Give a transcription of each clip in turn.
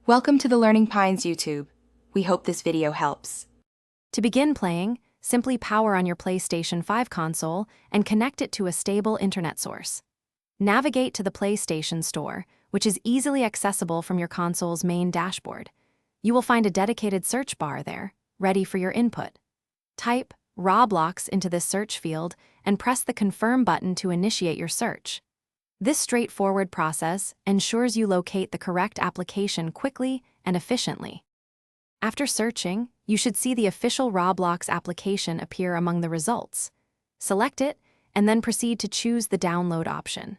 Welcome to the Learning Pines YouTube. We hope this video helps. To begin playing, simply power on your PlayStation 5 console and connect it to a stable internet source. Navigate to the PlayStation Store, which is easily accessible from your console's main dashboard. You will find a dedicated search bar there, ready for your input. Type Roblox into this search field and press the Confirm button to initiate your search. This straightforward process ensures you locate the correct application quickly and efficiently. After searching, you should see the official Roblox application appear among the results. Select it, and then proceed to choose the download option.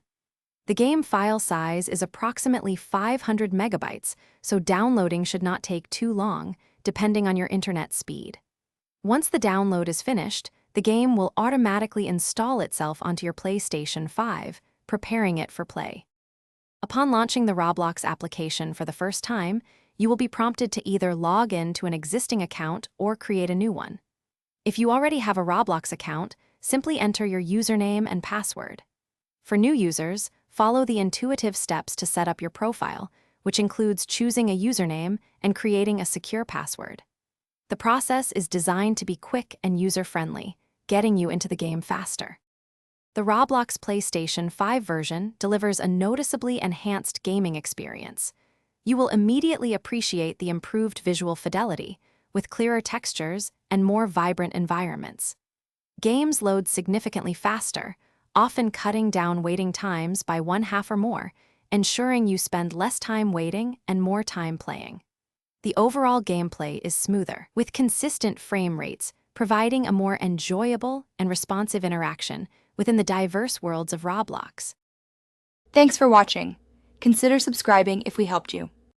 The game file size is approximately 500 megabytes, so downloading should not take too long, depending on your internet speed. Once the download is finished, the game will automatically install itself onto your PlayStation 5, preparing it for play. Upon launching the Roblox application for the first time, you will be prompted to either log in to an existing account or create a new one. If you already have a Roblox account, simply enter your username and password. For new users, follow the intuitive steps to set up your profile, which includes choosing a username and creating a secure password. The process is designed to be quick and user-friendly, getting you into the game faster. The Roblox PlayStation 5 version delivers a noticeably enhanced gaming experience. You will immediately appreciate the improved visual fidelity, with clearer textures and more vibrant environments. Games load significantly faster, often cutting down waiting times by 1/2 or more, ensuring you spend less time waiting and more time playing. The overall gameplay is smoother, with consistent frame rates, providing a more enjoyable and responsive interaction within the diverse worlds of Roblox. Thanks for watching. Consider subscribing if we helped you.